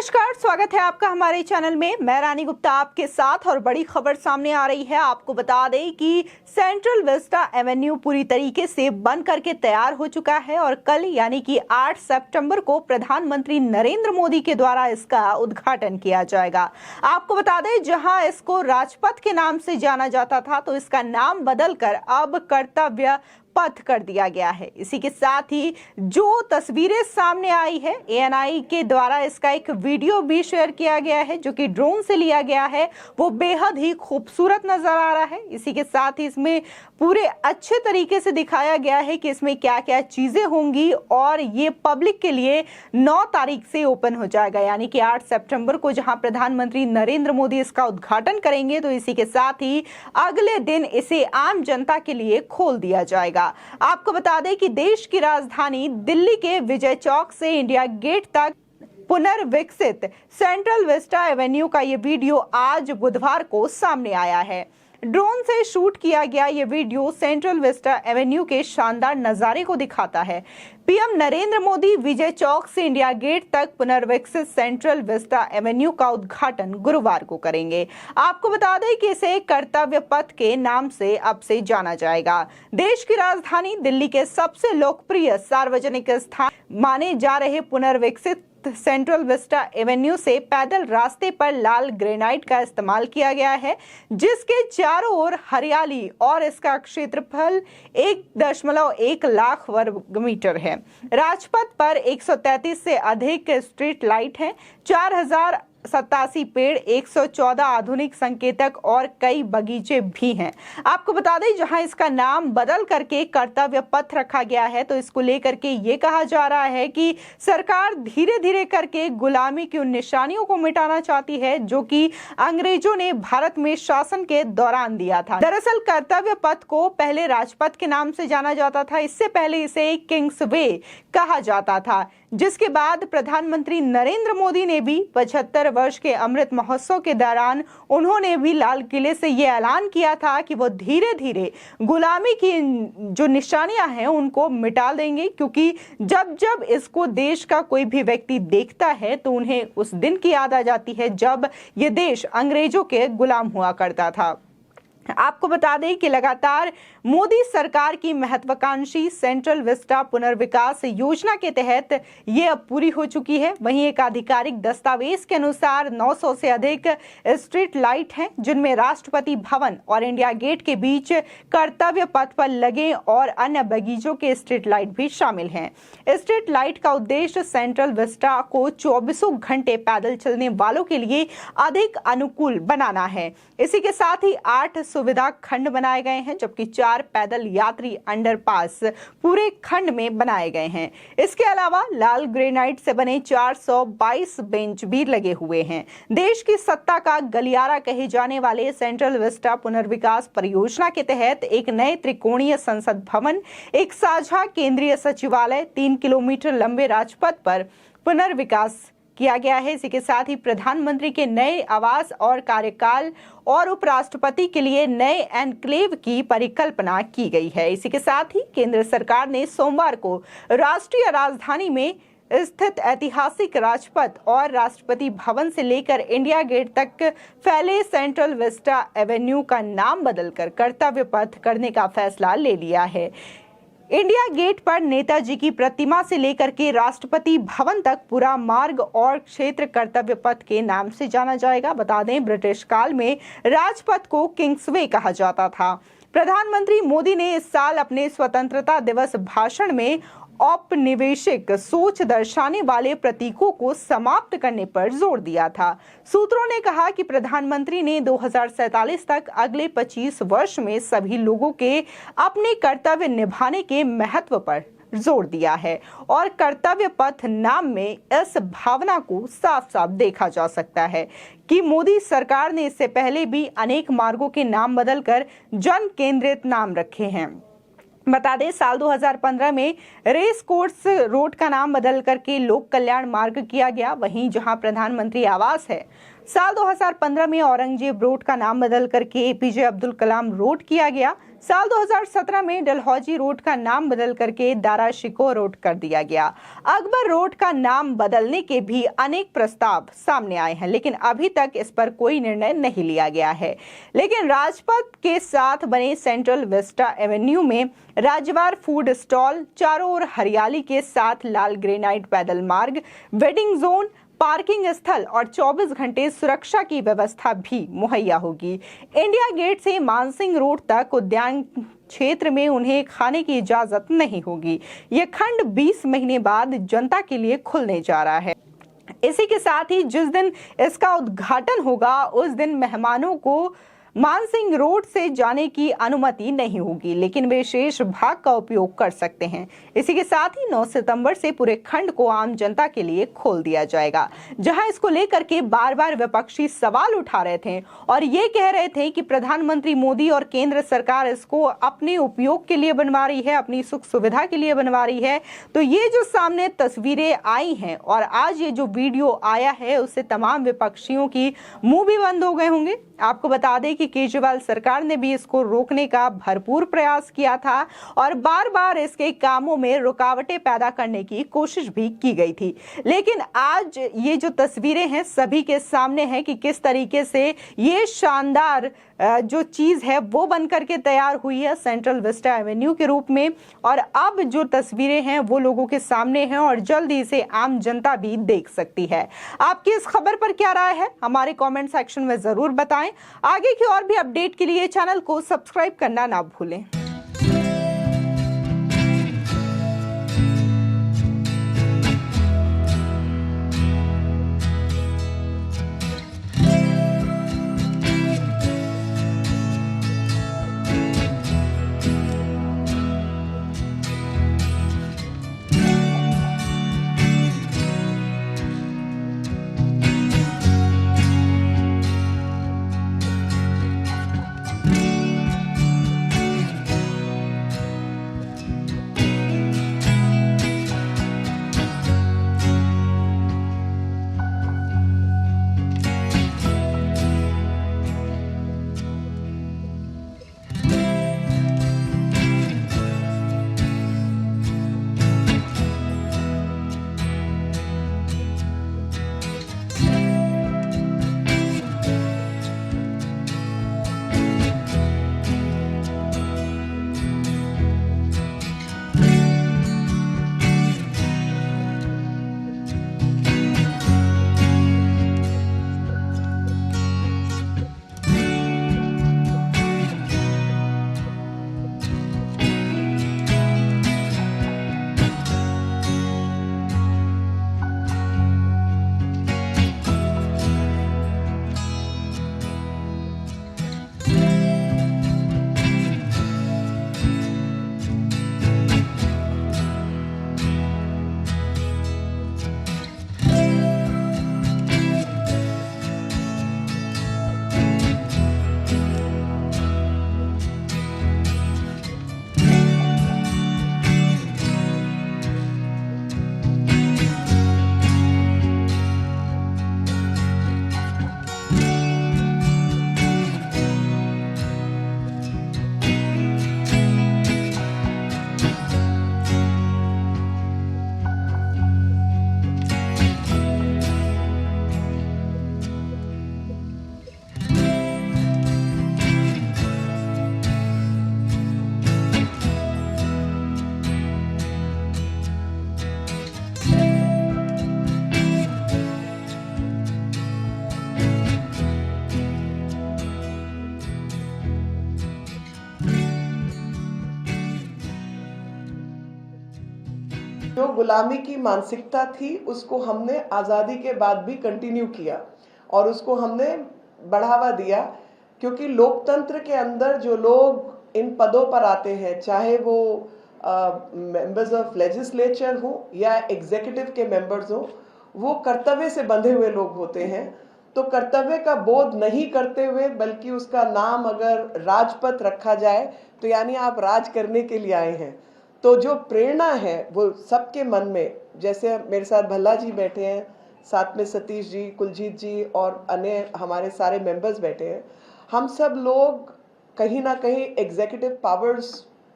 नमस्कार, स्वागत है आपका हमारे चैनल में। मैं रानी गुप्ता आपके साथ और बड़ी खबर सामने आ रही है। आपको बता दें कि सेंट्रल विस्टा एवेन्यू पूरी तरीके से बन करके तैयार हो चुका है और कल यानी कि 8 सितंबर को प्रधानमंत्री नरेंद्र मोदी के द्वारा इसका उद्घाटन किया जाएगा। आपको बता दें, जहां इसको राजपथ के नाम से जाना जाता था तो इसका नाम बदलकर अब कर्तव्य पथ कर दिया गया है। इसी के साथ ही जो तस्वीरें सामने आई है, एएनआई के द्वारा इसका एक वीडियो भी शेयर किया गया है जो कि ड्रोन से लिया गया है, वो बेहद ही खूबसूरत नजर आ रहा है। इसी के साथ ही इसमें पूरे अच्छे तरीके से दिखाया गया है कि इसमें क्या क्या चीजें होंगी और ये पब्लिक के लिए 9 तारीख से ओपन हो जाएगा, यानी कि 8 सितंबर को जहां प्रधानमंत्री नरेंद्र मोदी इसका उद्घाटन करेंगे तो इसी के साथ ही अगले दिन इसे आम जनता के लिए खोल दिया जाएगा। आपको बता दें कि देश की राजधानी दिल्ली के विजय चौक से इंडिया गेट तक पुनर्विकसित सेंट्रल विस्टा एवेन्यू का ये वीडियो आज बुधवार को सामने आया है। ड्रोन से शूट किया गया ये वीडियो सेंट्रल विस्टा एवेन्यू के शानदार नजारे को दिखाता है। पीएम नरेंद्र मोदी विजय चौक से इंडिया गेट तक पुनर्विकसित सेंट्रल विस्टा एवेन्यू का उद्घाटन गुरुवार को करेंगे। आपको बता दें कि इसे कर्तव्य पथ के नाम से अब से जाना जाएगा। देश की राजधानी दिल्ली के सबसे लोकप्रिय सार्वजनिक स्थान माने जा रहे पुनर्विकसित सेंट्रल विस्टा एवेन्यू से पैदल रास्ते पर लाल ग्रेनाइट का इस्तेमाल किया गया है, जिसके चारों ओर हरियाली और इसका क्षेत्रफल 1.1 लाख वर्ग मीटर है। राजपथ पर 133 से अधिक स्ट्रीट लाइट हैं, 4087 पेड़, 114 आधुनिक संकेतक और कई बगीचे भी हैं। आपको बता दें, जहां इसका नाम बदल करके कर्तव्य पथ रखा गया है तो इसको लेकर के ये कहा जा रहा है कि सरकार धीरे धीरे करके गुलामी की उन निशानियों को मिटाना चाहती है जो कि अंग्रेजों ने भारत में शासन के दौरान दिया था। दरअसल कर्तव्य पथ को पहले राजपथ के नाम से जाना जाता था, इससे पहले इसे किंग्स वे कहा जाता था, जिसके बाद प्रधानमंत्री नरेंद्र मोदी ने भी 75 वर्ष के अमृत महोत्सव के दौरान उन्होंने भी लाल किले से यह ऐलान किया था कि वो धीरे धीरे गुलामी की जो निशानियां हैं उनको मिटा देंगे, क्योंकि जब जब इसको देश का कोई भी व्यक्ति देखता है तो उन्हें उस दिन की याद आ जाती है जब ये देश अंग्रेजों के गुलाम हुआ करता था। आपको बता दें कि लगातार मोदी सरकार की महत्वाकांक्षी सेंट्रल विस्टा पुनर्विकास योजना के तहत ये अब पूरी हो चुकी है। वहीं एक आधिकारिक दस्तावेज के अनुसार 900 से अधिक स्ट्रीट लाइट हैं, जिनमें राष्ट्रपति भवन और इंडिया गेट के बीच कर्तव्य पथ पर लगे और अन्य बगीचों के स्ट्रीट लाइट भी शामिल हैं। स्ट्रीट लाइट का उद्देश्य सेंट्रल विस्टा को 24 घंटे पैदल चलने वालों के लिए अधिक अनुकूल बनाना है। इसी के साथ ही 8 सुविधा खंड बनाए गए हैं, जबकि 4 पैदल यात्री अंडरपास पूरे खंड में बनाए गए हैं। इसके अलावा लाल ग्रेनाइट से बने 422 बेंच भी लगे हुए हैं। देश की सत्ता का गलियारा कहे जाने वाले सेंट्रल विस्टा पुनर्विकास परियोजना के तहत एक नए त्रिकोणीय संसद भवन, एक साझा केंद्रीय सचिवालय, 3 किलोमीटर लंबे राजपथ पर पुनर्विकास किया गया है। इसी के साथ ही प्रधानमंत्री के नए आवास और कार्यकाल और उपराष्ट्रपति के लिए नए एनक्लेव की परिकल्पना की गई है। इसी के साथ ही केंद्र सरकार ने सोमवार को राष्ट्रीय राजधानी में स्थित ऐतिहासिक राजपथ और राष्ट्रपति भवन से लेकर इंडिया गेट तक फैले सेंट्रल विस्टा एवेन्यू का नाम बदलकर कर्तव्य पथ करने का फैसला ले लिया है। इंडिया गेट पर नेताजी की प्रतिमा से लेकर के राष्ट्रपति भवन तक पूरा मार्ग और क्षेत्र कर्तव्य पथ के नाम से जाना जाएगा। बता दें, ब्रिटिश काल में राजपथ को किंग्सवे कहा जाता था। प्रधानमंत्री मोदी ने इस साल अपने स्वतंत्रता दिवस भाषण में औपनिवेशिक सोच दर्शाने वाले प्रतीकों को समाप्त करने पर जोर दिया था। सूत्रों ने कहा कि प्रधानमंत्री ने 2047 तक अगले 25 वर्ष में सभी लोगों के अपने कर्तव्य निभाने के महत्व पर जोर दिया है और कर्तव्य पथ नाम में इस भावना को साफ साफ देखा जा सकता है कि मोदी सरकार ने इससे पहले भी अनेक मार्गों के नाम बदलकर जन केंद्रित नाम रखे हैं। बता दें, साल 2015 में रेस कोर्स रोड का नाम बदल करके लोक कल्याण मार्ग किया गया। वहीं जहां प्रधानमंत्री आवास है, साल 2015 में औरंगजेब रोड का नाम बदल करके एपीजे अब्दुल कलाम रोड किया गया। साल 2017 में डलहौजी रोड का नाम बदल करके दारा शिकोह रोड कर दिया गया। अकबर रोड का नाम बदलने के भी अनेक प्रस्ताव सामने आए हैं, लेकिन अभी तक इस पर कोई निर्णय नहीं लिया गया है। लेकिन राजपथ के साथ बने सेंट्रल विस्टा एवेन्यू में राज्यवार फूड स्टॉल, चारों ओर हरियाली के साथ लाल ग्रेनाइट पैदल मार्ग, वेटिंग जोन, पार्किंग स्थल और 24 घंटे सुरक्षा की व्यवस्था भी मुहैया होगी। इंडिया गेट से मानसिंह रोड तक उद्यान क्षेत्र में उन्हें खाने की इजाजत नहीं होगी। यह खंड 20 महीने बाद जनता के लिए खुलने जा रहा है। इसी के साथ ही जिस दिन इसका उद्घाटन होगा उस दिन मेहमानों को मानसिंह रोड से जाने की अनुमति नहीं होगी, लेकिन वे शेष भाग का उपयोग कर सकते हैं। इसी के साथ ही 9 सितंबर से पूरे खंड को आम जनता के लिए खोल दिया जाएगा, जहां इसको लेकर के बार बार विपक्षी सवाल उठा रहे थे और ये कह रहे थे कि प्रधानमंत्री मोदी और केंद्र सरकार इसको अपने उपयोग के लिए बनवा रही है, अपनी सुख सुविधा के लिए बनवा रही है। तो ये जो सामने तस्वीरें आई हैं और आज ये जो वीडियो आया है, उससे तमाम विपक्षियों की मुंह भी बंद हो गए होंगे। आपको बता दें कि केजरीवाल सरकार ने भी इसको रोकने का भरपूर प्रयास किया था और बार बार इसके कामों में रुकावटें पैदा करने की कोशिश भी की गई थी। लेकिन आज ये जो तस्वीरें हैं सभी के सामने हैं कि किस तरीके से ये शानदार जो चीज है वो बन करके तैयार हुई है सेंट्रल विस्टा एवेन्यू के रूप में। और अब जो तस्वीरें हैं वो लोगों के सामने हैं और जल्दी इसे आम जनता भी देख सकती है। आपकी इस खबर पर क्या राय है हमारे कमेंट सेक्शन में जरूर बताएं। आगे की और भी अपडेट के लिए चैनल को सब्सक्राइब करना ना भूलें। जो गुलामी की मानसिकता थी उसको हमने आज़ादी के बाद भी कंटिन्यू किया और उसको हमने बढ़ावा दिया, क्योंकि लोकतंत्र के अंदर जो लोग इन पदों पर आते हैं, चाहे वो मेंबर्स ऑफ लेजिस्लेचर हो या एग्जीक्यूटिव के मेंबर्स हो, वो कर्तव्य से बंधे हुए लोग होते हैं। तो कर्तव्य का बोध नहीं करते हुए बल्कि उसका नाम अगर राजपथ रखा जाए तो यानी आप राज करने के लिए आए हैं। तो जो प्रेरणा है वो सबके मन में, जैसे मेरे साथ भल्ला जी बैठे हैं, साथ में सतीश जी, कुलजीत जी और अन्य हमारे सारे मेंबर्स बैठे हैं, हम सब लोग कहीं ना कहीं एग्जीक्यूटिव पावर्स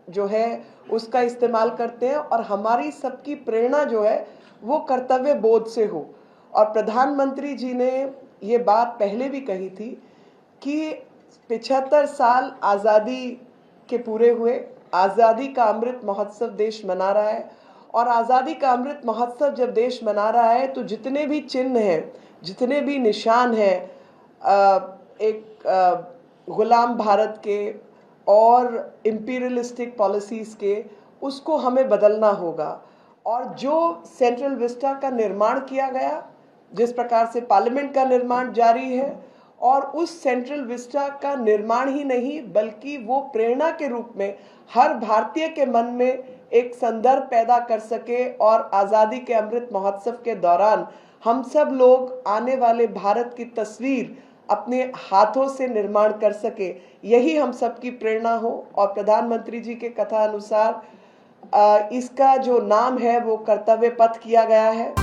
जो है उसका इस्तेमाल करते हैं, और हमारी सबकी प्रेरणा जो है वो कर्तव्य बोध से हो। और प्रधानमंत्री जी ने ये बात पहले भी कही थी कि 75 साल आज़ादी के पूरे हुए, आज़ादी का अमृत महोत्सव देश मना रहा है, और आज़ादी का अमृत महोत्सव जब देश मना रहा है तो जितने भी चिन्ह हैं, जितने भी निशान हैं एक गुलाम भारत के और इम्पीरियलिस्टिक पॉलिसीज़ के, उसको हमें बदलना होगा। और जो सेंट्रल विस्टा का निर्माण किया गया, जिस प्रकार से पार्लियामेंट का निर्माण जारी है, और उस सेंट्रल विस्टा का निर्माण ही नहीं बल्कि वो प्रेरणा के रूप में हर भारतीय के मन में एक संदर्भ पैदा कर सके, और आज़ादी के अमृत महोत्सव के दौरान हम सब लोग आने वाले भारत की तस्वीर अपने हाथों से निर्माण कर सके, यही हम सबकी प्रेरणा हो। और प्रधानमंत्री जी के कथा अनुसार इसका जो नाम है वो कर्तव्य पथ किया गया है।